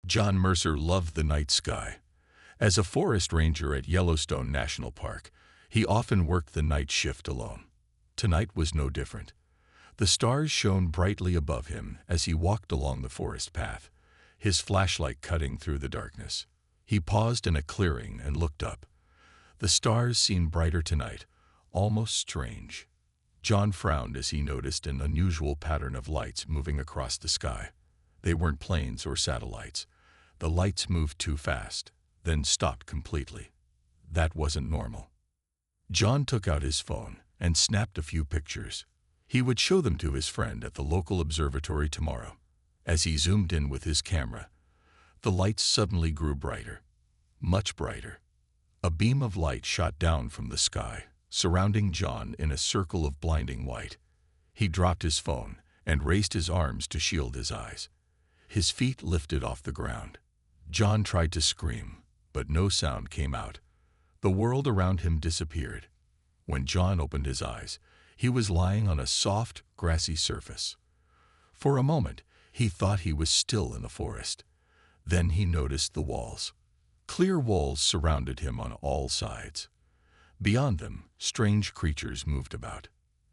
John Mercer loved the night sky. As a forest ranger at Yellowstone National Park, he often worked the night shift alone. Tonight was no different. The stars shone brightly above him as he walked along the forest path, his flashlight cutting through the darkness. He paused in a clearing and looked up. The stars seemed brighter tonight, almost strange. John frowned as he noticed an unusual pattern of lights moving across the sky. They weren't planes or satellites. The lights moved too fast, then stopped completely. That wasn't normal. John took out his phone and snapped a few pictures. He would show them to his friend at the local observatory tomorrow. As he zoomed in with his camera, the lights suddenly grew brighter, much brighter. A beam of light shot down from the sky, surrounding John in a circle of blinding white. He dropped his phone and raised his arms to shield his eyes. His feet lifted off the ground. John tried to scream, but no sound came out. The world around him disappeared. When John opened his eyes, he was lying on a soft, grassy surface. For a moment, he thought he was still in the forest. Then he noticed the walls. Clear walls surrounded him on all sides. Beyond them, strange creatures moved about.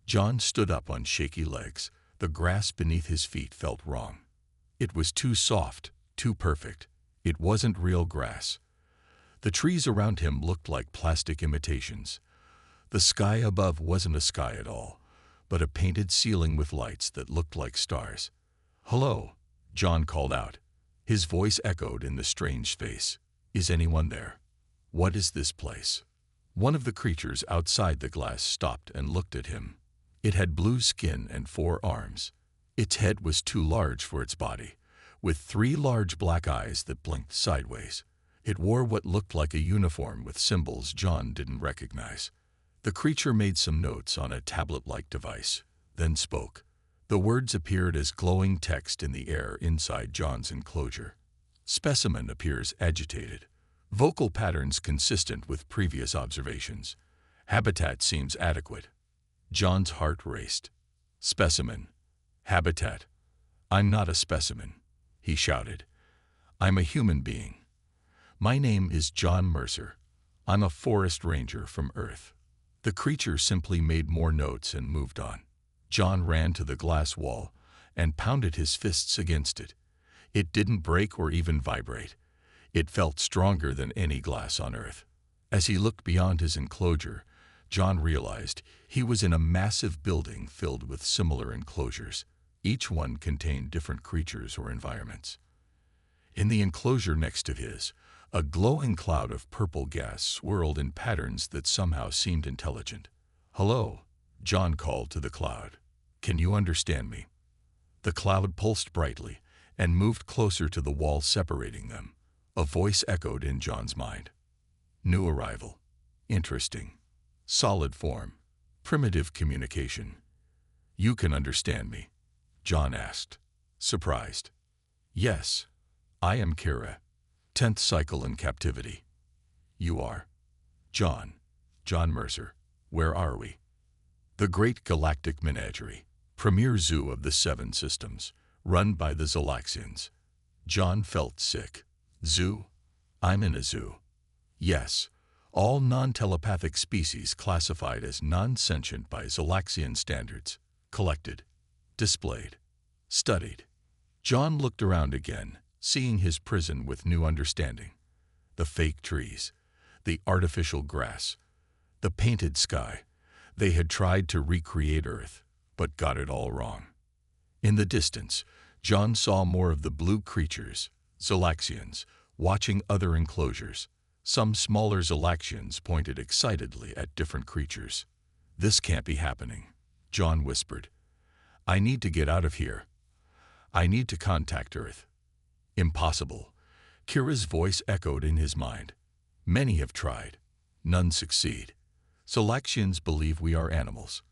John stood up on shaky legs. The grass beneath his feet felt wrong. It was too soft, too perfect. It wasn't real grass. The trees around him looked like plastic imitations. The sky above wasn't a sky at all, but a painted ceiling with lights that looked like stars. "Hello," John called out. His voice echoed in the strange space. "Is anyone there? What is this place?" One of the creatures outside the glass stopped and looked at him. It had blue skin and 4 arms. Its head was too large for its body, with 3 large black eyes that blinked sideways. It wore what looked like a uniform with symbols John didn't recognize. The creature made some notes on a tablet-like device, then spoke. The words appeared as glowing text in the air inside John's enclosure. Specimen appears agitated. Vocal patterns consistent with previous observations. Habitat seems adequate. John's heart raced. Specimen. Habitat. I'm not a specimen, he shouted. I'm a human being. My name is John Mercer. I'm a forest ranger from Earth. The creature simply made more notes and moved on. John ran to the glass wall and pounded his fists against it. It didn't break or even vibrate. It felt stronger than any glass on Earth. As he looked beyond his enclosure, John realized he was in a massive building filled with similar enclosures. Each one contained different creatures or environments. In the enclosure next to his, a glowing cloud of purple gas swirled in patterns that somehow seemed intelligent. "Hello," John called to the cloud. "Can you understand me?" The cloud pulsed brightly and moved closer to the wall separating them. A voice echoed in John's mind. "New arrival. Interesting. Solid form. Primitive communication. You can understand me?" John asked, surprised. "Yes. I am Kira. 10th cycle in captivity." "You are?" "John Mercer. Where are we?" "The Great Galactic Menagerie, premier zoo of the 7 systems, run by the Zolaxians." John felt sick. "Zoo? I'm in a zoo." "Yes. All non-telepathic species classified as non-sentient by Zolaxian standards. Collected, displayed, studied." John looked around again, seeing his prison with new understanding. The fake trees, the artificial grass, the painted sky. They had tried to recreate Earth, but got it all wrong. In the distance, John saw more of the blue creatures, Zolaxians, watching other enclosures. Some smaller Zolaxians pointed excitedly at different creatures. "This can't be happening," John whispered. "I need to get out of here. I need to contact Earth." "Impossible," Kira's voice echoed in his mind. "Many have tried. None succeed. Zolaxians believe we are animals.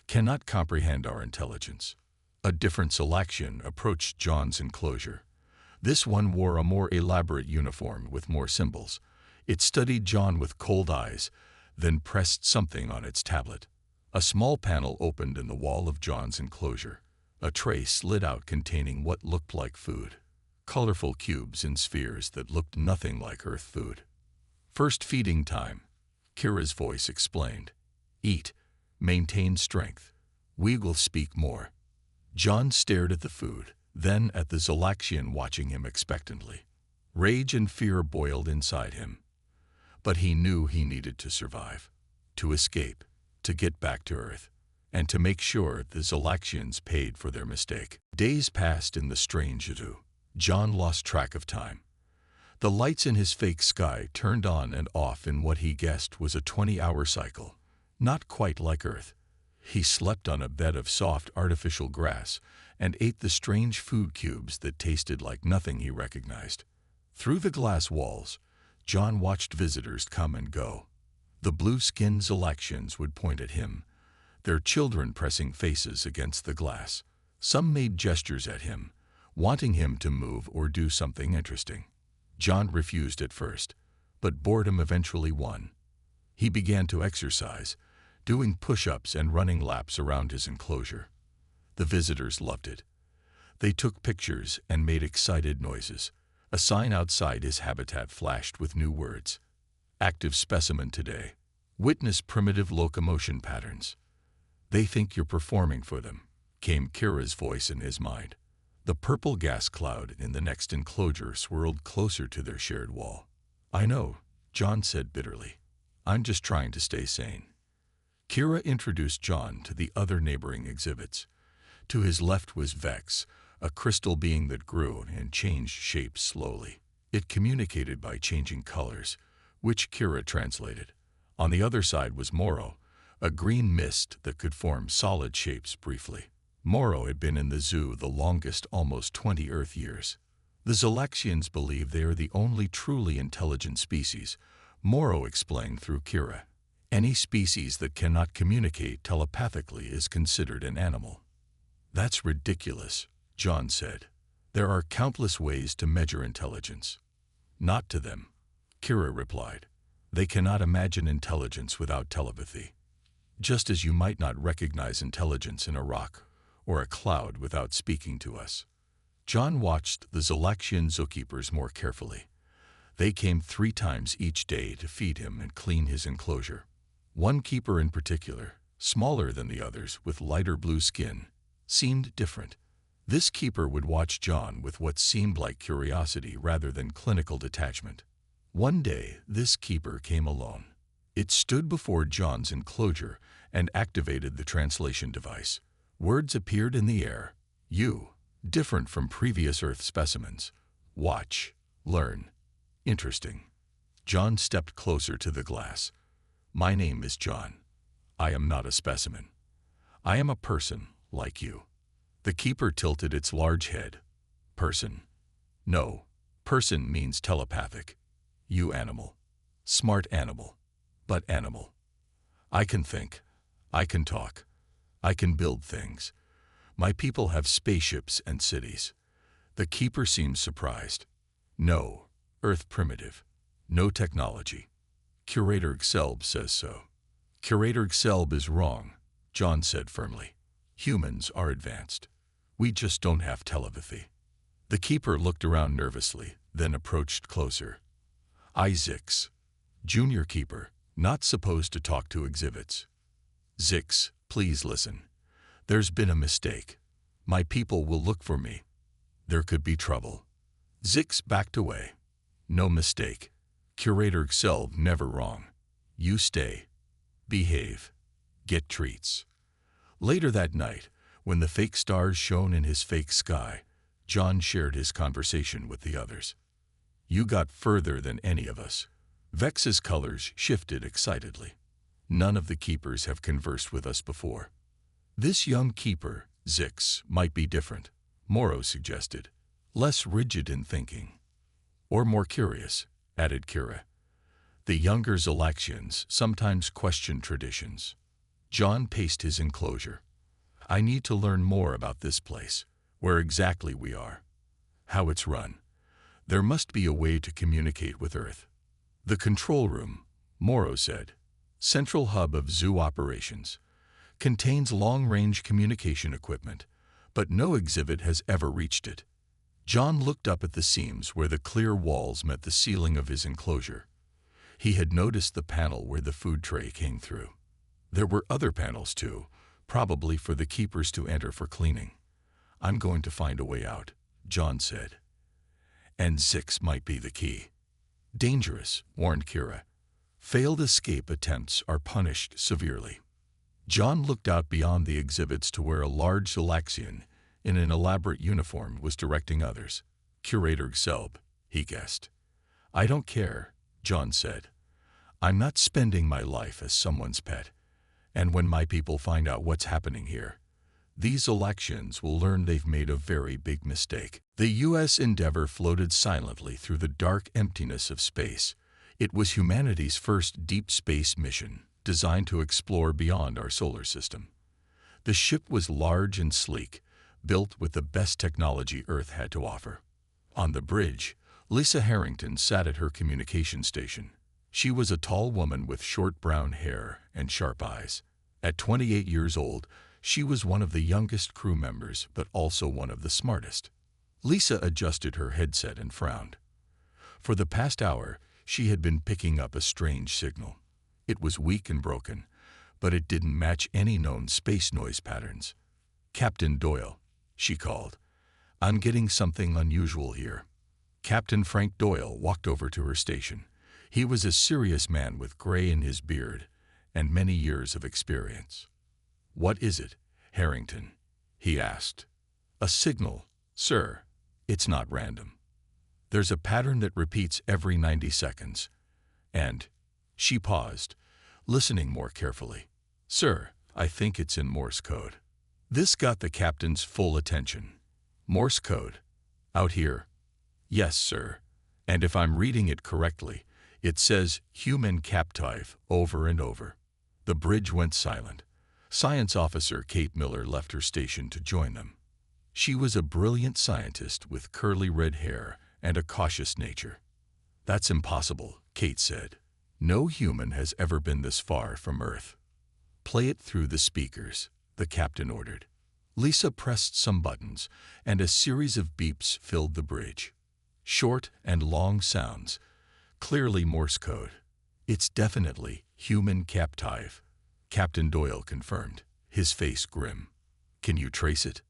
Cannot comprehend our intelligence." A different Zolaxian approached John's enclosure. This one wore a more elaborate uniform with more symbols. It studied John with cold eyes, then pressed something on its tablet. A small panel opened in the wall of John's enclosure. A tray slid out containing what looked like food. colorful cubes in spheres that looked nothing like Earth food. First feeding time, Kira's voice explained. Eat, maintain strength. We will speak more. John stared at the food, then at the Zalaxian watching him expectantly. Rage and fear boiled inside him. But he knew he needed to survive, to escape, to get back to Earth, and to make sure the Zalaxians paid for their mistake. Days passed in the strange zoo. John lost track of time. The lights in his fake sky turned on and off in what he guessed was a 20-hour cycle. Not quite like Earth. He slept on a bed of soft artificial grass and ate the strange food cubes that tasted like nothing he recognized. Through the glass walls, John watched visitors come and go. The blue-skinned Zalaxians would point at him, their children pressing faces against the glass. Some made gestures at him, wanting him to move or do something interesting. John refused at first, but boredom eventually won. He began to exercise, doing push-ups and running laps around his enclosure. The visitors loved it. They took pictures and made excited noises. A sign outside his habitat flashed with new words. Active specimen today. Witness primitive locomotion patterns. They think you're performing for them, came Kira's voice in his mind. The purple gas cloud in the next enclosure swirled closer to their shared wall. I know, John said bitterly. I'm just trying to stay sane. Kira introduced John to the other neighboring exhibits. To his left was Vex, a crystal being that grew and changed shape slowly. It communicated by changing colors, which Kira translated. On the other side was Moro, a green mist that could form solid shapes briefly. Moro had been in the zoo the longest, almost 20 Earth years. The Zalaxians believe they are the only truly intelligent species, Moro explained through Kira. Any species that cannot communicate telepathically is considered an animal. That's ridiculous, John said. There are countless ways to measure intelligence. Not to them, Kira replied. They cannot imagine intelligence without telepathy. Just as you might not recognize intelligence in a rock or a cloud without speaking to us. John watched the Zalaxian zookeepers more carefully. They came 3 times each day to feed him and clean his enclosure. One keeper in particular, smaller than the others with lighter blue skin, seemed different. This keeper would watch John with what seemed like curiosity rather than clinical detachment. One day, this keeper came alone. It stood before John's enclosure and activated the translation device. Words appeared in the air. You, different from previous Earth specimens. Watch, learn. Interesting. John stepped closer to the glass. My name is John. I am not a specimen. I am a person, like you. The keeper tilted its large head. Person. No, person means telepathic. You animal. Smart animal. But animal. I can think. I can talk. I can build things. My people have spaceships and cities. The keeper seemed surprised. No, Earth primitive. No technology. Curator Xelb says so. Curator Xelb is wrong, John said firmly. Humans are advanced. We just don't have telepathy. The keeper looked around nervously, then approached closer. I Zix. Junior keeper, not supposed to talk to exhibits. Zix, please listen. There's been a mistake. My people will look for me. There could be trouble. Zix backed away. No mistake. Curator Xelb never wrong. You stay. Behave. Get treats. Later that night, when the fake stars shone in his fake sky, John shared his conversation with the others. You got further than any of us. Vex's colors shifted excitedly. None of the keepers have conversed with us before. This young keeper, Zix, might be different, Moro suggested. Less rigid in thinking. Or more curious, added Kira. The younger Zalaxians sometimes question traditions. John paced his enclosure. I need to learn more about this place, where exactly we are, how it's run. There must be a way to communicate with Earth. The control room, Moro said, central hub of zoo operations, contains long-range communication equipment, but no exhibit has ever reached it. John looked up at the seams where the clear walls met the ceiling of his enclosure. He had noticed the panel where the food tray came through. There were other panels too, probably for the keepers to enter for cleaning. "I'm going to find a way out," John said. "And Zix might be the key." "Dangerous," warned Kira. "Failed escape attempts are punished severely." John looked out beyond the exhibits to where a large Zalaxian in an elaborate uniform was directing others. "Curator Gelb," he guessed. "I don't care," John said. "I'm not spending my life as someone's pet. And when my people find out what's happening here, these Zalaxians will learn they've made a very big mistake." The U.S. Endeavour floated silently through the dark emptiness of space. It was humanity's first deep space mission, designed to explore beyond our solar system. The ship was large and sleek, built with the best technology Earth had to offer. On the bridge, Lisa Harrington sat at her communication station. She was a tall woman with short brown hair and sharp eyes. At 28 years old, she was one of the youngest crew members, but also one of the smartest. Lisa adjusted her headset and frowned. For the past hour, she had been picking up a strange signal. It was weak and broken, but it didn't match any known space noise patterns. "Captain Doyle," she called. "I'm getting something unusual here." Captain Frank Doyle walked over to her station. He was a serious man with gray in his beard and many years of experience. "What is it, Harrington?" he asked. "A signal, sir. It's not random. There's a pattern that repeats every 90 seconds. And—" she paused, listening more carefully. "Sir, I think it's in Morse code." This got the captain's full attention. "Morse code? Out here?" "Yes, sir. And if I'm reading it correctly, it says human captive over and over." The bridge went silent. Science officer Kate Miller left her station to join them. She was a brilliant scientist with curly red hair and a cautious nature. "That's impossible," Kate said. "No human has ever been this far from Earth." "Play it through the speakers," the captain ordered. Lisa pressed some buttons, and a series of beeps filled the bridge. Short and long sounds, clearly Morse code. "It's definitely human captive," Captain Doyle confirmed, his face grim. "Can you trace it?"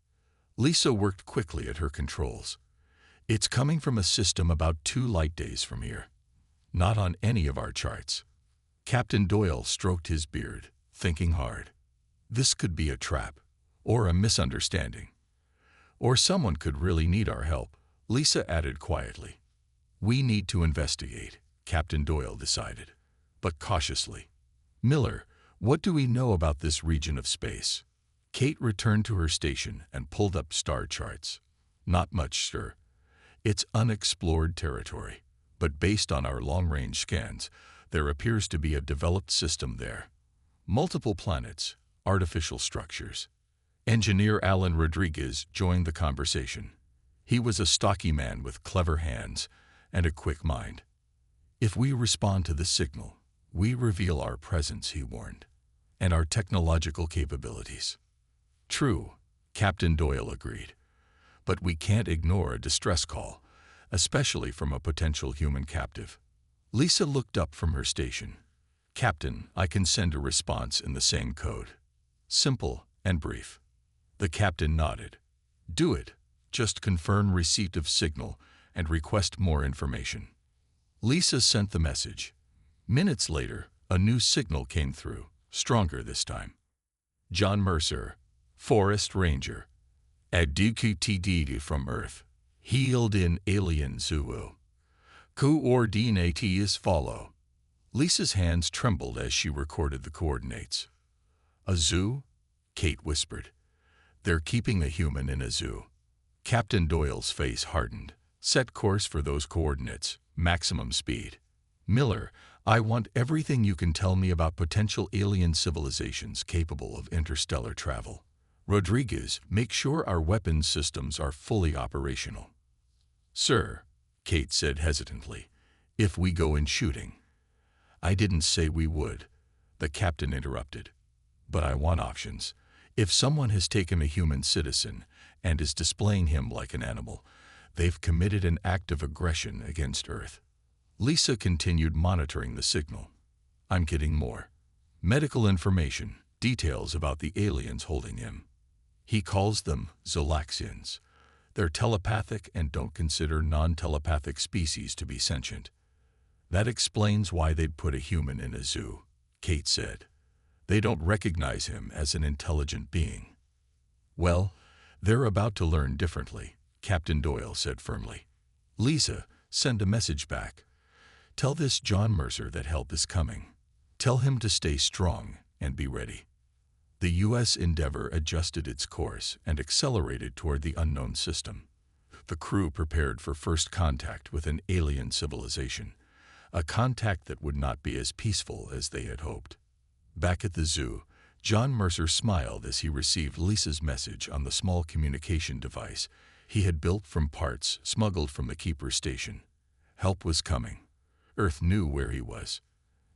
Lisa worked quickly at her controls. "It's coming from a system about 2 light days from here. Not on any of our charts." Captain Doyle stroked his beard, thinking hard. This could be a trap, or a misunderstanding. Or someone could really need our help, Lisa added quietly. "We need to investigate," Captain Doyle decided, but cautiously. "Miller, what do we know about this region of space?" Kate returned to her station and pulled up star charts. "Not much, sir. It's unexplored territory, but based on our long-range scans, there appears to be a developed system there. Multiple planets, artificial structures." Engineer Alan Rodriguez joined the conversation. He was a stocky man with clever hands and a quick mind. "If we respond to the signal, we reveal our presence," he warned, "and our technological capabilities." "True," Captain Doyle agreed. "But we can't ignore a distress call, especially from a potential human captive." Lisa looked up from her station. "Captain, I can send a response in the same code. Simple and brief." The captain nodded. "Do it. Just confirm receipt of signal and request more information." Lisa sent the message. Minutes later, a new signal came through, stronger this time. "John Mercer, Forest Ranger. Adducted from Earth. Healed in Alien Zoo. Coordinates follow." Lisa's hands trembled as she recorded the coordinates. "A zoo?" Kate whispered. "They're keeping a human in a zoo." Captain Doyle's face hardened. "Set course for those coordinates. Maximum speed." "Miller, I want everything you can tell me about potential alien civilizations capable of interstellar travel. Rodriguez, make sure our weapons systems are fully operational." "Sir," Kate said hesitantly, "if we go in shooting." "I didn't say we would," the captain interrupted. "But I want options. If someone has taken a human citizen and is displaying him like an animal, They've committed an act of aggression against Earth. Lisa continued monitoring the signal. I'm getting more medical information, details about the aliens holding him. He calls them Zolaxians. They're telepathic and don't consider non-telepathic species to be sentient. That explains why they'd put a human in a zoo, Kate said. They don't recognize him as an intelligent being. Well, they're about to learn differently, Captain Doyle said firmly. Lisa, send a message back. Tell this John Mercer that help is coming. Tell him to stay strong and be ready. The U.S. Endeavour adjusted its course and accelerated toward the unknown system. The crew prepared for first contact with an alien civilization, a contact that would not be as peaceful as they had hoped. Back at the zoo, John Mercer smiled as he received Lisa's message on the small communication device he had built from parts smuggled from the Keeper station. Help was coming. Earth knew where he was.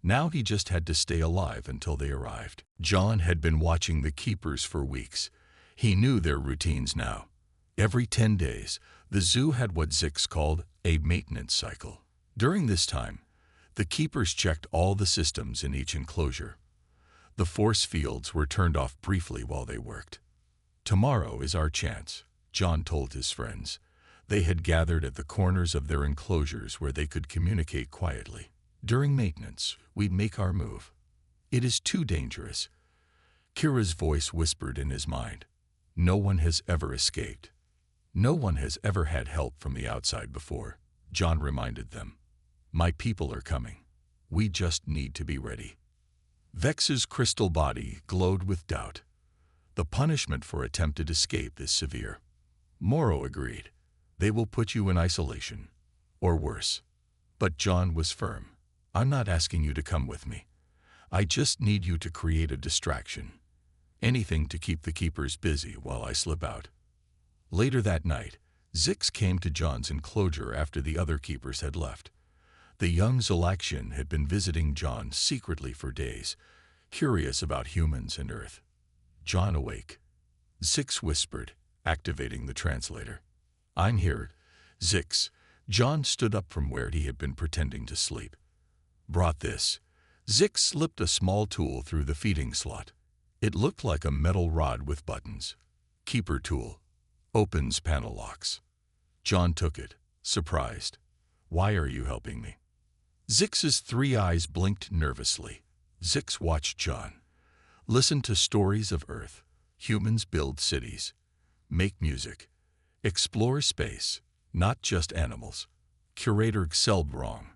Now he just had to stay alive until they arrived. John had been watching the Keepers for weeks. He knew their routines now. Every 10 days, the zoo had what Zix called a maintenance cycle. During this time, the Keepers checked all the systems in each enclosure. The force fields were turned off briefly while they worked. Tomorrow is our chance, John told his friends. They had gathered at the corners of their enclosures where they could communicate quietly. During maintenance, we'd make our move. It is too dangerous. Kira's voice whispered in his mind. No one has ever escaped. No one has ever had help from the outside before, John reminded them. My people are coming. We just need to be ready. Vex's crystal body glowed with doubt. The punishment for attempted escape is severe. Morrow agreed. They will put you in isolation, or worse. But John was firm. I'm not asking you to come with me. I just need you to create a distraction. Anything to keep the Keepers busy while I slip out. Later that night, Zix came to John's enclosure after the other Keepers had left. The young Zolaxian had been visiting John secretly for days, curious about humans and Earth. John awake. Zix whispered, activating the translator. I'm here, Zix. John stood up from where he had been pretending to sleep. Brought this. Zix slipped a small tool through the feeding slot. It looked like a metal rod with buttons. Keeper tool. Opens panel locks. John took it, surprised. Why are you helping me? Zix's 3 eyes blinked nervously. Zix watched John. Listen to stories of Earth. Humans build cities. Make music. Explore space, not just animals. Curator Xelbrong.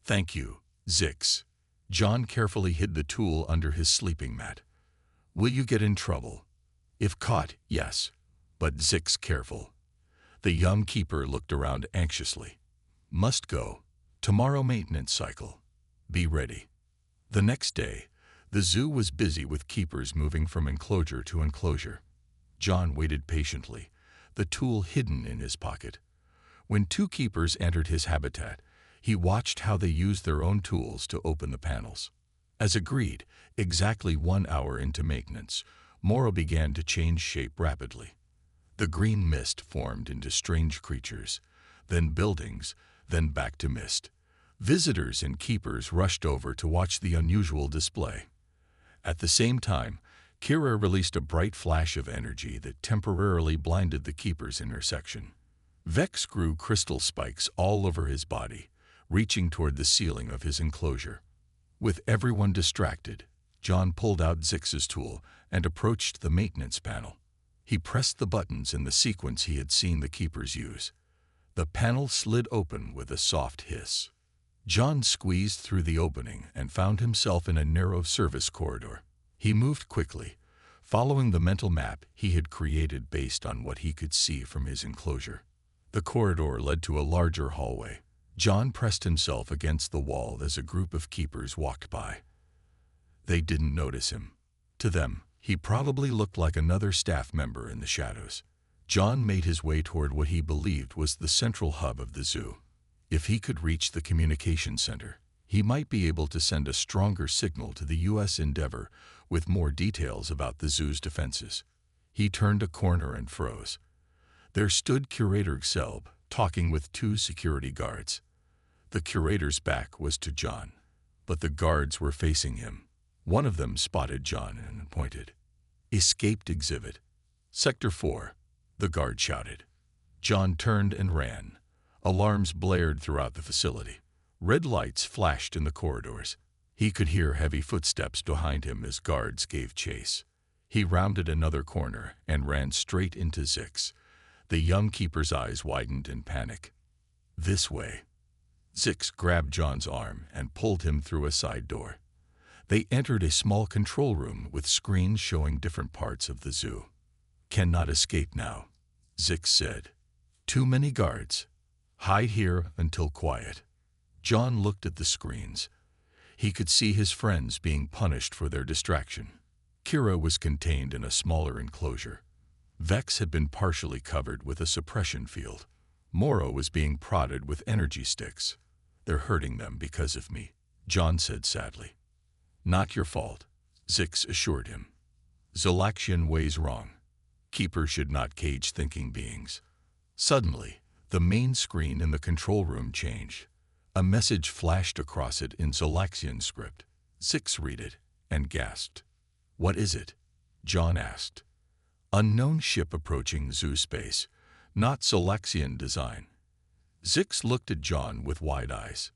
Thank you, Zix. John carefully hid the tool under his sleeping mat. Will you get in trouble? If caught, yes. But Zix careful. The young Keeper looked around anxiously. Must go. Tomorrow maintenance cycle. Be ready. The next day, the zoo was busy with Keepers moving from enclosure to enclosure. John waited patiently, the tool hidden in his pocket. When 2 Keepers entered his habitat, he watched how they used their own tools to open the panels. As agreed, exactly 1 hour into maintenance, Morrow began to change shape rapidly. The green mist formed into strange creatures, then buildings, then back to mist. Visitors and Keepers rushed over to watch the unusual display. At the same time, Kira released a bright flash of energy that temporarily blinded the Keepers in her section. Vex grew crystal spikes all over his body, reaching toward the ceiling of his enclosure. With everyone distracted, John pulled out Zix's tool and approached the maintenance panel. He pressed the buttons in the sequence he had seen the Keepers use. The panel slid open with a soft hiss. John squeezed through the opening and found himself in a narrow service corridor. He moved quickly, following the mental map he had created based on what he could see from his enclosure. The corridor led to a larger hallway. John pressed himself against the wall as a group of Keepers walked by. They didn't notice him. To them, he probably looked like another staff member in the shadows. John made his way toward what he believed was the central hub of the zoo. If he could reach the communication center, he might be able to send a stronger signal to the U.S. Endeavour with more details about the zoo's defenses. He turned a corner and froze. There stood Curator Xelb, talking with two security guards. The curator's back was to John, but the guards were facing him. One of them spotted John and pointed. "Escaped exhibit. Sector 4, the guard shouted. John turned and ran. Alarms blared throughout the facility. Red lights flashed in the corridors. He could hear heavy footsteps behind him as guards gave chase. He rounded another corner and ran straight into Zix. The young keeper's eyes widened in panic. "This way." Zix grabbed John's arm and pulled him through a side door. They entered a small control room with screens showing different parts of the zoo. "Cannot escape now," Zix said. "Too many guards. Hide here until quiet." John looked at the screens. He could see his friends being punished for their distraction. Kira was contained in a smaller enclosure. Vex had been partially covered with a suppression field. Moro was being prodded with energy sticks. "They're hurting them because of me," John said sadly. "Not your fault," Zix assured him. "Zolaxian weighs wrong. Keeper should not cage thinking beings." Suddenly, the main screen in the control room changed. A message flashed across it in Zolaxian script. Zix read it and gasped. "What is it?" John asked. "Unknown ship approaching zoo space. Not Zolaxian design." Zix looked at John with wide eyes.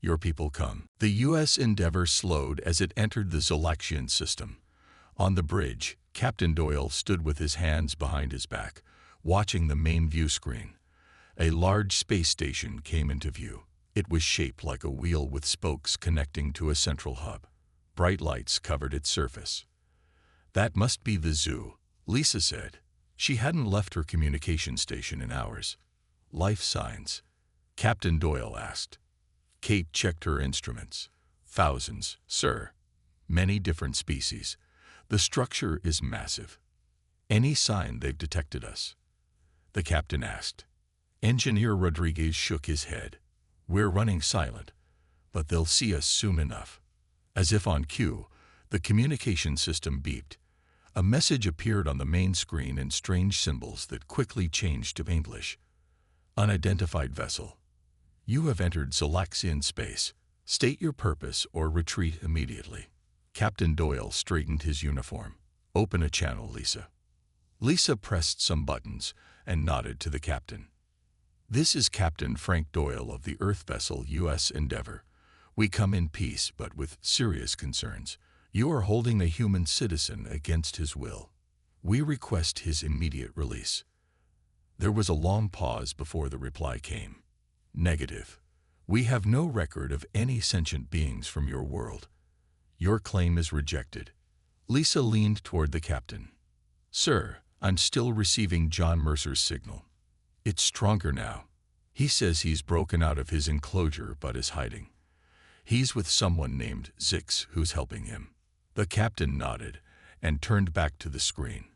"Your people come." The U.S. Endeavour slowed as it entered the Zolaxian system. On the bridge, Captain Doyle stood with his hands behind his back, watching the main view screen. A large space station came into view. It was shaped like a wheel with spokes connecting to a central hub. Bright lights covered its surface. "That must be the zoo," Lisa said. She hadn't left her communication station in hours. "Life signs?" Captain Doyle asked. Kate checked her instruments. "Thousands, sir. Many different species. The structure is massive." "Any sign they've detected us?" the captain asked. Engineer Rodriguez shook his head. "We're running silent, but they'll see us soon enough." As if on cue, the communication system beeped. A message appeared on the main screen in strange symbols that quickly changed to English. "Unidentified vessel. You have entered Zolaxian space. State your purpose or retreat immediately." Captain Doyle straightened his uniform. "Open a channel, Lisa." Lisa pressed some buttons and nodded to the captain. "This is Captain Frank Doyle of the Earth vessel U.S. Endeavour. We come in peace but with serious concerns. You are holding a human citizen against his will. We request his immediate release." There was a long pause before the reply came. "Negative. We have no record of any sentient beings from your world. Your claim is rejected." Lisa leaned toward the captain. "Sir, I'm still receiving John Mercer's signal. It's stronger now. He says he's broken out of his enclosure but is hiding. He's with someone named Zix who's helping him." The captain nodded and turned back to the screen.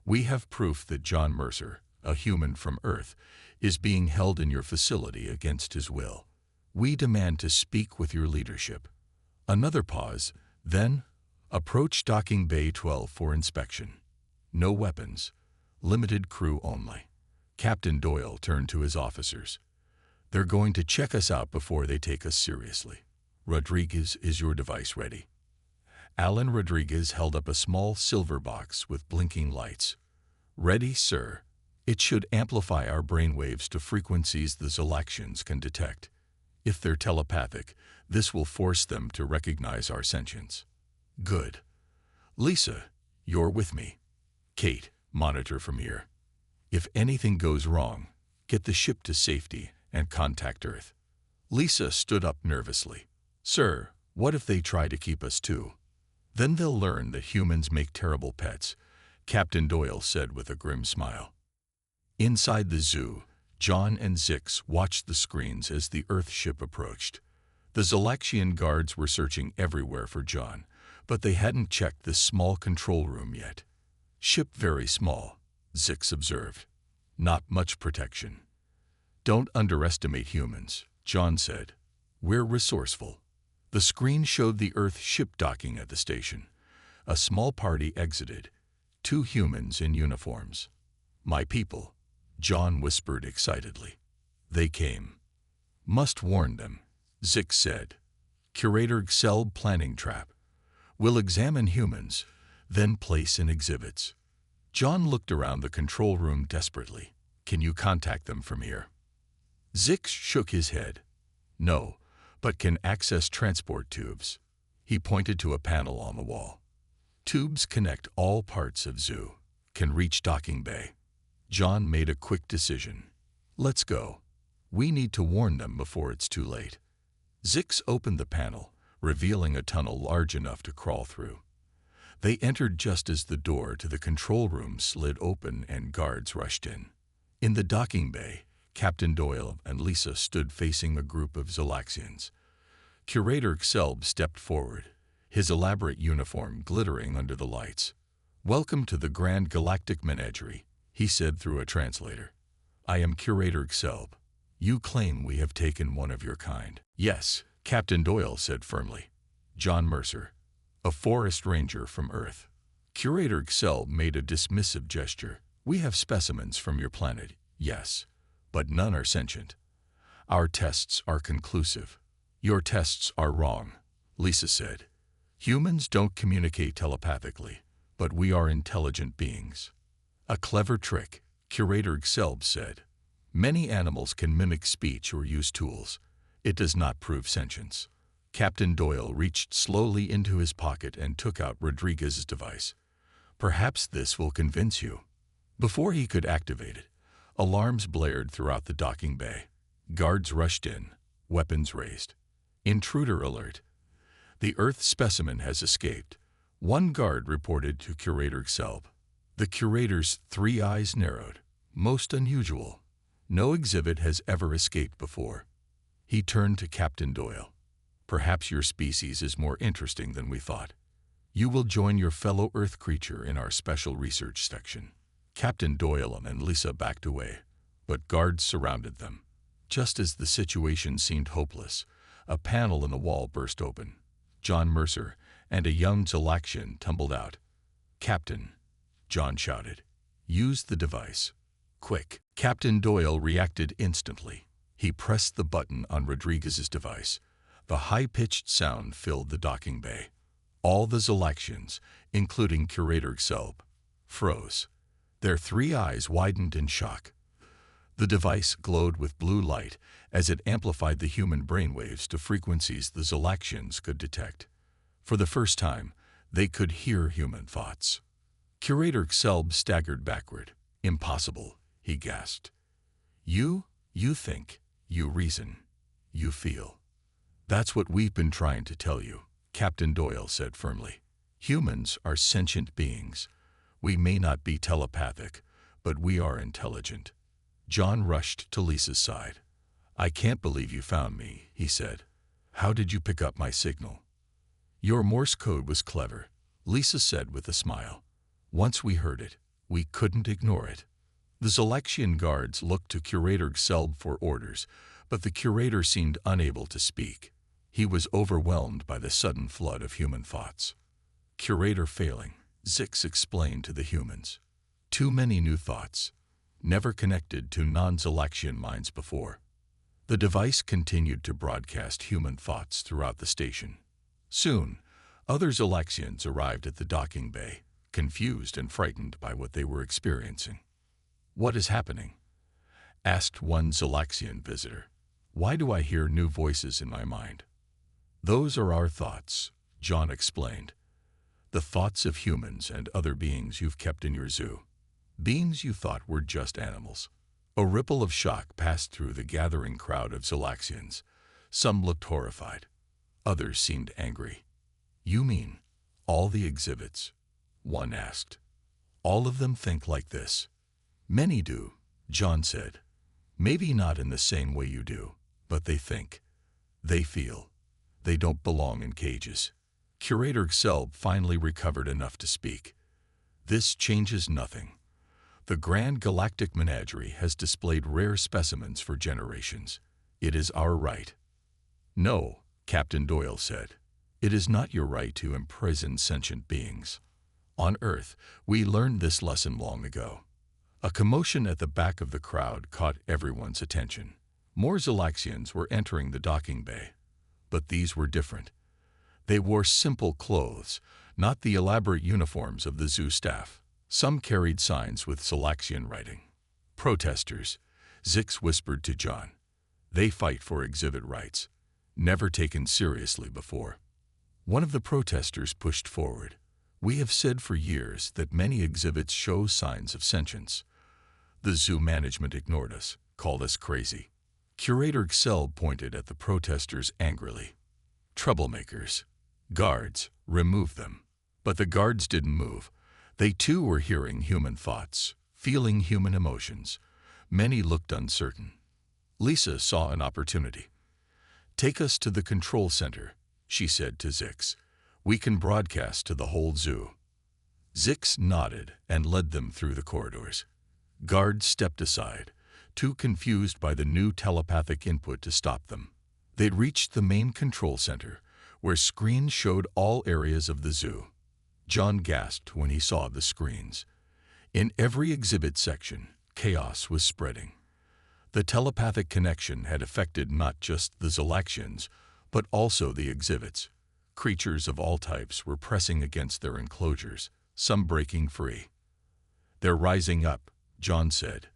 "We have proof that John Mercer, a human from Earth, is being held in your facility against his will. We demand to speak with your leadership." Another pause, then, "Approach docking bay 12 for inspection. No weapons. Limited crew only." Captain Doyle turned to his officers. "They're going to check us out before they take us seriously. Rodriguez, is your device ready?" Alan Rodriguez held up a small silver box with blinking lights. "Ready, sir. It should amplify our brainwaves to frequencies the Zolaxians can detect. If they're telepathic, this will force them to recognize our sentience." "Good. Lisa, you're with me. Kate, monitor from here. If anything goes wrong, get the ship to safety and contact Earth." Lisa stood up nervously. "Sir, what if they try to keep us too?" "Then they'll learn that humans make terrible pets," Captain Doyle said with a grim smile. Inside the zoo, John and Zix watched the screens as the Earth ship approached. The Zolaxian guards were searching everywhere for John, but they hadn't checked this small control room yet. "Ship very small," Zix observed. "Not much protection." "Don't underestimate humans," John said. "We're resourceful." The screen showed the Earth ship docking at the station. A small party exited, 2 humans in uniforms. "My people," John whispered excitedly. They came. Must warn them, Zix said. Curator Xelb planning trap. We'll examine humans, then place in exhibits. John looked around the control room desperately. Can you contact them from here? Zix shook his head. No, but can access transport tubes. He pointed to a panel on the wall. Tubes connect all parts of zoo. Can reach docking bay. John made a quick decision. Let's go. We need to warn them before it's too late. Zix opened the panel, revealing a tunnel large enough to crawl through. They entered just as the door to the control room slid open and guards rushed in. In the docking bay, Captain Doyle and Lisa stood facing a group of Zolaxians. Curator Xelb stepped forward, his elaborate uniform glittering under the lights. Welcome to the Grand Galactic Menagerie, he said through a translator. I am Curator Xelb. You claim we have taken one of your kind. Yes, Captain Doyle said firmly. John Mercer, a forest ranger from Earth. Curator Xelb made a dismissive gesture. We have specimens from your planet, yes, but none are sentient. Our tests are conclusive. Your tests are wrong, Lisa said. Humans don't communicate telepathically, but we are intelligent beings. A clever trick, Curator Xelb said. Many animals can mimic speech or use tools. It does not prove sentience. Captain Doyle reached slowly into his pocket and took out Rodriguez's device. Perhaps this will convince you. Before he could activate it, alarms blared throughout the docking bay. Guards rushed in, weapons raised. Intruder alert. The Earth specimen has escaped. One guard reported to Curator Xelb. The curator's 3 eyes narrowed. Most unusual. No exhibit has ever escaped before. He turned to Captain Doyle. Perhaps your species is more interesting than we thought. You will join your fellow Earth creature in our special research section. Captain Doyle and Lisa backed away, but guards surrounded them. Just as the situation seemed hopeless, a panel in the wall burst open. John Mercer and a young Zolaxian tumbled out. Captain, John shouted, use the device. Quick. Captain Doyle reacted instantly. He pressed the button on Rodriguez's device. The high-pitched sound filled the docking bay. All the Zolaxians, including Curator Xelb, froze. Their 3 eyes widened in shock. The device glowed with blue light as it amplified the human brainwaves to frequencies the Zolaxians could detect. For the first time, they could hear human thoughts. Curator Xelb staggered backward. Impossible, he gasped. You think, you reason, you feel. That's what we've been trying to tell you, Captain Doyle said firmly. Humans are sentient beings. We may not be telepathic, but we are intelligent. John rushed to Lisa's side. I can't believe you found me, he said. How did you pick up my signal? Your Morse code was clever, Lisa said with a smile. Once we heard it, we couldn't ignore it. The Zolaxian guards looked to Curator Xelb for orders, but the curator seemed unable to speak. He was overwhelmed by the sudden flood of human thoughts. Curator failing, Zix explained to the humans. Too many new thoughts, never connected to non-Zolaxian minds before. The device continued to broadcast human thoughts throughout the station. Soon, other Zolaxians arrived at the docking bay, confused and frightened by what they were experiencing. What is happening? Asked one Zolaxian visitor. Why do I hear new voices in my mind? Those are our thoughts, John explained. The thoughts of humans and other beings you've kept in your zoo. Beings you thought were just animals. A ripple of shock passed through the gathering crowd of Zolaxians. Some looked horrified. Others seemed angry. You mean all the exhibits? One asked. All of them think like this. Many do, John said. Maybe not in the same way you do, but they think. They feel. They don't belong in cages. Curator Xelb finally recovered enough to speak. This changes nothing. The Grand Galactic Menagerie has displayed rare specimens for generations. It is our right. No, Captain Doyle said. It is not your right to imprison sentient beings. On Earth, we learned this lesson long ago. A commotion at the back of the crowd caught everyone's attention. More Zalaxians were entering the docking bay. But these were different. They wore simple clothes, not the elaborate uniforms of the zoo staff. Some carried signs with Zalaxian writing. Protesters, Zix whispered to John. They fight for exhibit rights. Never taken seriously before. One of the protesters pushed forward. We have said for years that many exhibits show signs of sentience. The zoo management ignored us, called us crazy. Curator Excel pointed at the protesters angrily. Troublemakers. Guards, remove them. But the guards didn't move. They too were hearing human thoughts, feeling human emotions. Many looked uncertain. Lisa saw an opportunity. Take us to the control center, she said to Zix. We can broadcast to the whole zoo. Zix nodded and led them through the corridors. Guards stepped aside, too confused by the new telepathic input to stop them. They'd reached the main control center, where screens showed all areas of the zoo. John gasped when he saw the screens. In every exhibit section, chaos was spreading. The telepathic connection had affected not just the Zalaxians, but also the exhibits. Creatures of all types were pressing against their enclosures, some breaking free. They're rising up, John said.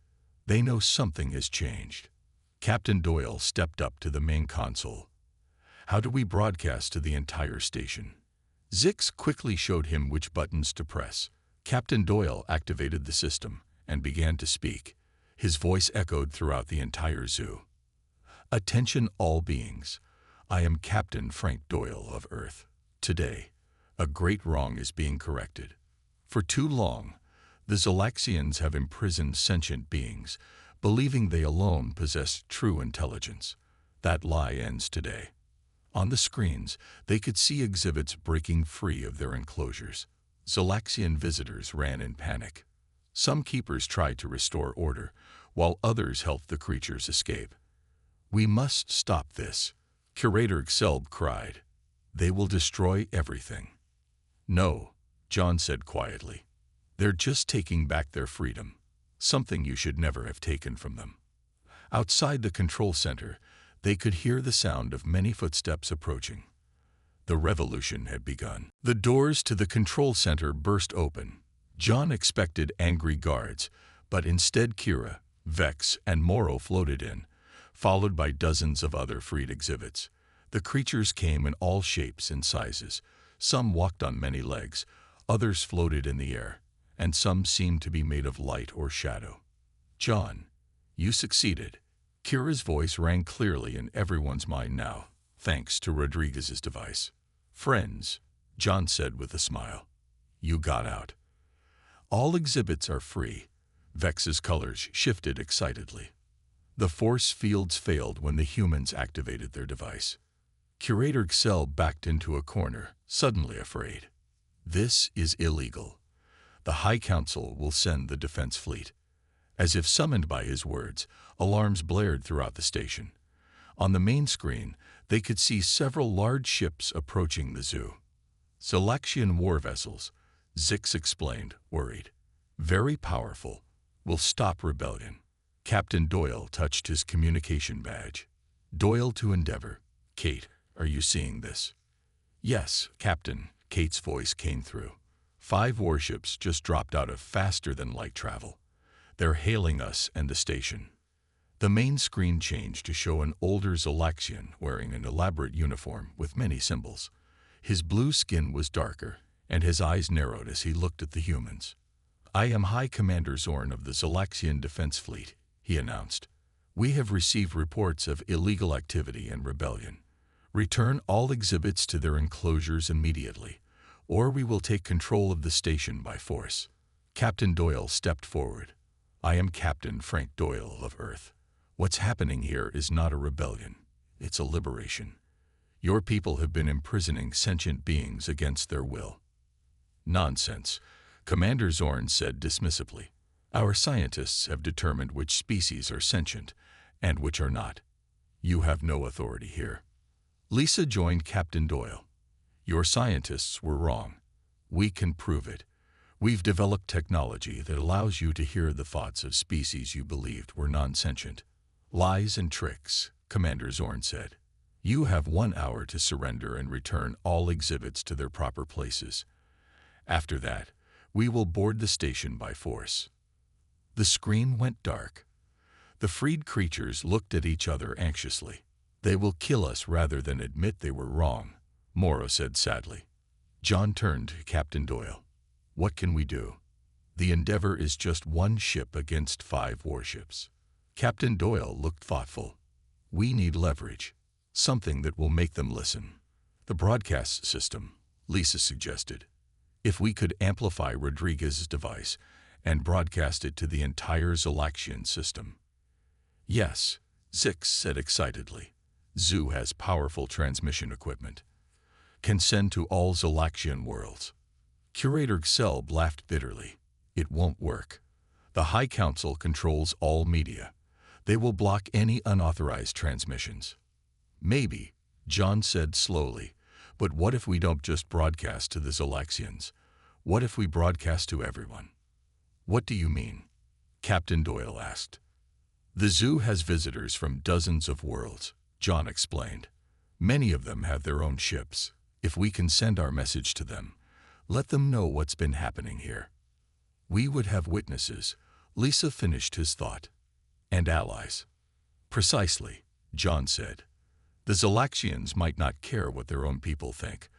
They know something has changed. Captain Doyle stepped up to the main console. How do we broadcast to the entire station? Zix quickly showed him which buttons to press. Captain Doyle activated the system and began to speak. His voice echoed throughout the entire zoo. Attention all beings. I am Captain Frank Doyle of Earth. Today, a great wrong is being corrected. For too long, the Zalaxians have imprisoned sentient beings, believing they alone possess true intelligence. That lie ends today. On the screens, they could see exhibits breaking free of their enclosures. Zalaxian visitors ran in panic. Some keepers tried to restore order, while others helped the creatures escape. We must stop this, Curator Xelb cried. They will destroy everything. No, John said quietly. They're just taking back their freedom, something you should never have taken from them. Outside the control center, they could hear the sound of many footsteps approaching. The revolution had begun. The doors to the control center burst open. John expected angry guards, but instead Kira, Vex, and Moro floated in, followed by dozens of other freed exhibits. The creatures came in all shapes and sizes. Some walked on many legs, others floated in the air, and some seemed to be made of light or shadow. John, you succeeded. Kira's voice rang clearly in everyone's mind now, thanks to Rodriguez's device. Friends, John said with a smile. You got out. All exhibits are free. Vex's colors shifted excitedly. The force fields failed when the humans activated their device. Curator Xel backed into a corner, suddenly afraid. This is illegal. The High Council will send the defense fleet. As if summoned by his words, alarms blared throughout the station. On the main screen, they could see several large ships approaching the zoo. Zalaxian war vessels, Zix explained, worried. Very powerful. Will stop rebellion. Captain Doyle touched his communication badge. Doyle to Endeavor. Kate, are you seeing this? Yes, Captain, Kate's voice came through. 5 warships just dropped out of faster-than-light travel. They're hailing us and the station. The main screen changed to show an older Zalaxian wearing an elaborate uniform with many symbols. His blue skin was darker, and his eyes narrowed as he looked at the humans. I am High Commander Zorn of the Zalaxian Defense Fleet, he announced. We have received reports of illegal activity and rebellion. Return all exhibits to their enclosures immediately, or we will take control of the station by force. Captain Doyle stepped forward. I am Captain Frank Doyle of Earth. What's happening here is not a rebellion. It's a liberation. Your people have been imprisoning sentient beings against their will. Nonsense, Commander Zorn said dismissively. Our scientists have determined which species are sentient and which are not. You have no authority here. Lisa joined Captain Doyle. Your scientists were wrong. We can prove it. We've developed technology that allows you to hear the thoughts of species you believed were non-sentient. Lies and tricks, Commander Zorn said. You have 1 hour to surrender and return all exhibits to their proper places. After that, we will board the station by force. The screen went dark. The freed creatures looked at each other anxiously. They will kill us rather than admit they were wrong, Morrow said sadly. John turned to Captain Doyle. What can we do? The Endeavor is just 1 ship against 5 warships. Captain Doyle looked thoughtful. We need leverage, something that will make them listen. The broadcast system, Lisa suggested. If we could amplify Rodriguez's device and broadcast it to the entire Zolaxian system. Yes, Zix said excitedly. Zoo has powerful transmission equipment. Can send to all Zolaxian worlds. Curator Xelb laughed bitterly. It won't work. The High Council controls all media. They will block any unauthorized transmissions. Maybe, John said slowly, but what if we don't just broadcast to the Zolaxians? What if we broadcast to everyone? What do you mean? Captain Doyle asked. The zoo has visitors from dozens of worlds, John explained. Many of them have their own ships. If we can send our message to them, let them know what's been happening here. We would have witnesses, Lisa finished his thought. And allies. Precisely, John said. The Zolaxians might not care what their own people think,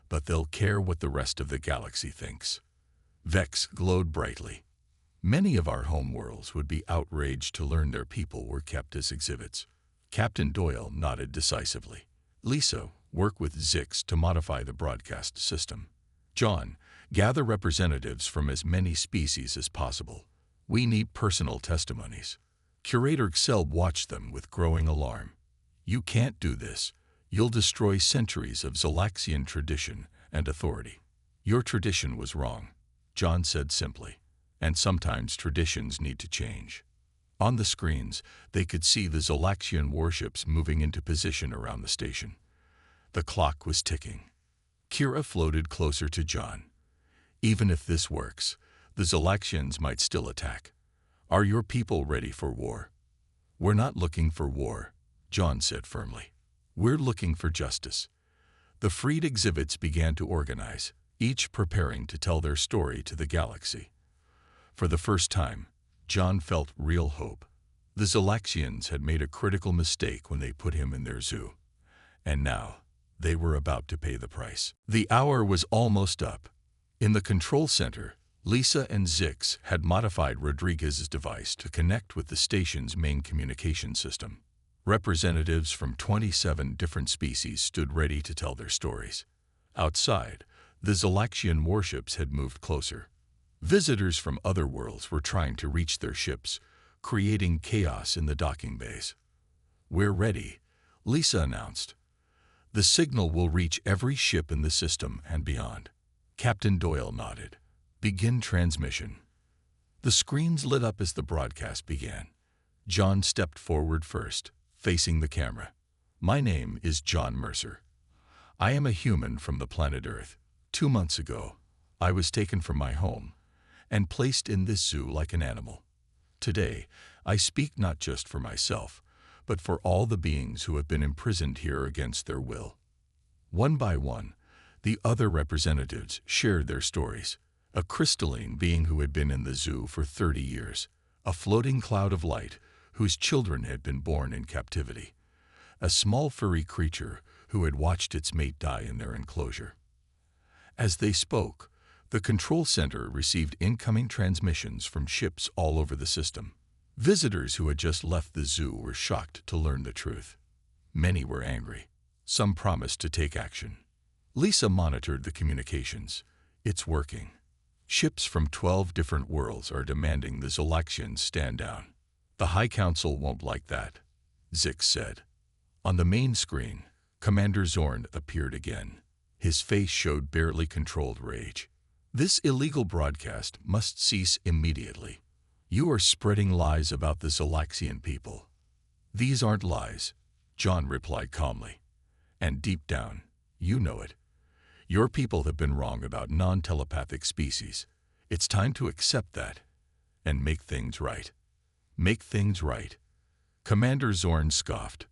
but they'll care what the rest of the galaxy thinks. Vex glowed brightly. Many of our homeworlds would be outraged to learn their people were kept as exhibits. Captain Doyle nodded decisively. Lisa, work with Zix to modify the broadcast system. John, gather representatives from as many species as possible. We need personal testimonies. Curator Xelb watched them with growing alarm. You can't do this. You'll destroy centuries of Zolaxian tradition and authority. Your tradition was wrong, John said simply, and sometimes traditions need to change. On the screens, they could see the Zolaxian warships moving into position around the station. The clock was ticking. Kira floated closer to John. Even if this works, the Zolaxians might still attack. Are your people ready for war? We're not looking for war, John said firmly. We're looking for justice. The freed exhibits began to organize, each preparing to tell their story to the galaxy. For the first time, John felt real hope. The Zolaxians had made a critical mistake when they put him in their zoo. And now, they were about to pay the price. The hour was almost up. In the control center, Lisa and Zix had modified Rodriguez's device to connect with the station's main communication system. Representatives from 27 different species stood ready to tell their stories. Outside, the Zolaxian warships had moved closer. Visitors from other worlds were trying to reach their ships, creating chaos in the docking bays. We're ready, Lisa announced. The signal will reach every ship in the system and beyond. Captain Doyle nodded. Begin transmission. The screens lit up as the broadcast began. John stepped forward first, facing the camera. My name is John Mercer. I am a human from the planet Earth. 2 months ago, I was taken from my home and placed in this zoo like an animal. Today, I speak not just for myself, but for all the beings who have been imprisoned here against their will. One by one, the other representatives shared their stories. A crystalline being who had been in the zoo for 30 years, a floating cloud of light whose children had been born in captivity, a small furry creature who had watched its mate die in their enclosure. As they spoke, the control center received incoming transmissions from ships all over the system. Visitors who had just left the zoo were shocked to learn the truth. Many were angry. Some promised to take action. Lisa monitored the communications. It's working. Ships from 12 different worlds are demanding the Zolaxians stand down. The High Council won't like that, Zix said. On the main screen, Commander Zorn appeared again. His face showed barely controlled rage. This illegal broadcast must cease immediately. You are spreading lies about the Zolaxian people. These aren't lies, John replied calmly. And deep down, you know it. Your people have been wrong about non-telepathic species. It's time to accept that and make things right. Make things right. Commander Zorn scoffed.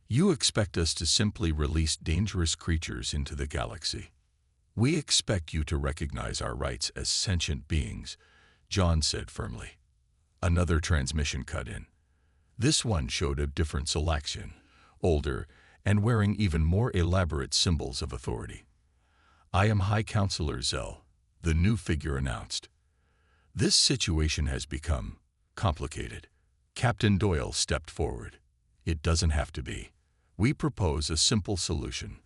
You expect us to simply release dangerous creatures into the galaxy. We expect you to recognize our rights as sentient beings, John said firmly. Another transmission cut in. This one showed a different Selaxian, older, and wearing even more elaborate symbols of authority. I am High Counselor Zell, the new figure announced. This situation has become complicated. Captain Doyle stepped forward. It doesn't have to be. We propose a simple solution,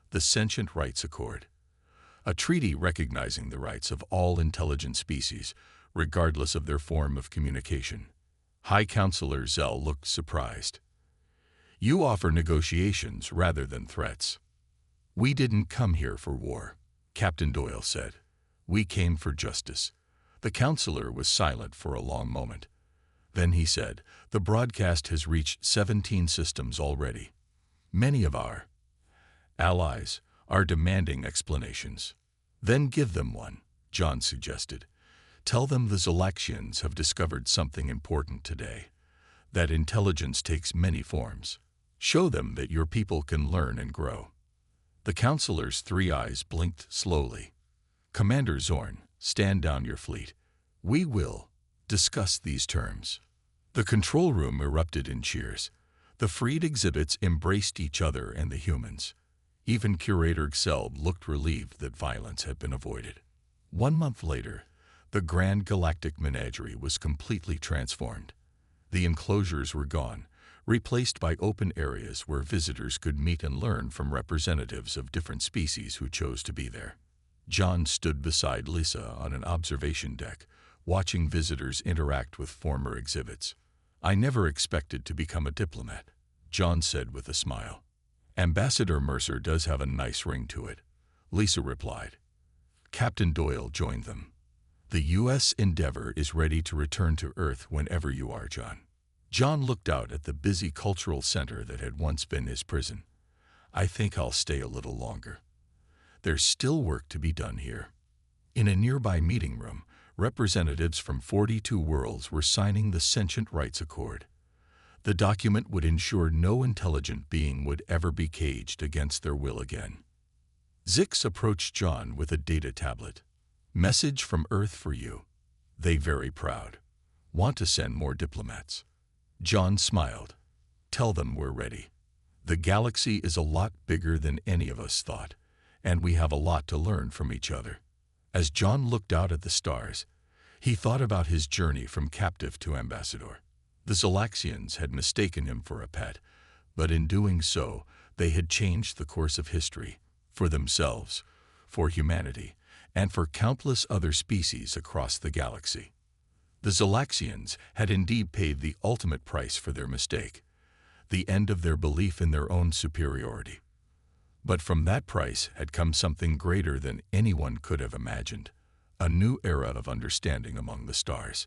the Sentient Rights Accord. A treaty recognizing the rights of all intelligent species, regardless of their form of communication. High Counselor Zell looked surprised. You offer negotiations rather than threats. We didn't come here for war, Captain Doyle said. We came for justice. The counselor was silent for a long moment. Then he said, the broadcast has reached 17 systems already. Many of our allies are demanding explanations. Then give them one, John suggested. Tell them the Zelaxians have discovered something important today, that intelligence takes many forms. Show them that your people can learn and grow. The counselor's three eyes blinked slowly. Commander Zorn, stand down your fleet. We will discuss these terms. The control room erupted in cheers. The freed exhibits embraced each other and the humans. Even Curator Gelb looked relieved that violence had been avoided. 1 month later, the Grand Galactic Menagerie was completely transformed. The enclosures were gone, replaced by open areas where visitors could meet and learn from representatives of different species who chose to be there. John stood beside Lisa on an observation deck, watching visitors interact with former exhibits. I never expected to become a diplomat, John said with a smile. Ambassador Mercer does have a nice ring to it, Lisa replied. Captain Doyle joined them. The U.S. Endeavor is ready to return to Earth whenever you are, John. John looked out at the busy cultural center that had once been his prison. I think I'll stay a little longer. There's still work to be done here. In a nearby meeting room, representatives from 42 worlds were signing the Sentient Rights Accord. The document would ensure no intelligent being would ever be caged against their will again. Zix approached John with a data tablet. Message from Earth for you. They very proud. Want to send more diplomats. John smiled. Tell them we're ready. The galaxy is a lot bigger than any of us thought, and we have a lot to learn from each other. As John looked out at the stars, he thought about his journey from captive to ambassador. The Zelaxians had mistaken him for a pet, but in doing so, they had changed the course of history, for themselves, for humanity, and for countless other species across the galaxy. The Zelaxians had indeed paid the ultimate price for their mistake, the end of their belief in their own superiority. But from that price had come something greater than anyone could have imagined, a new era of understanding among the stars.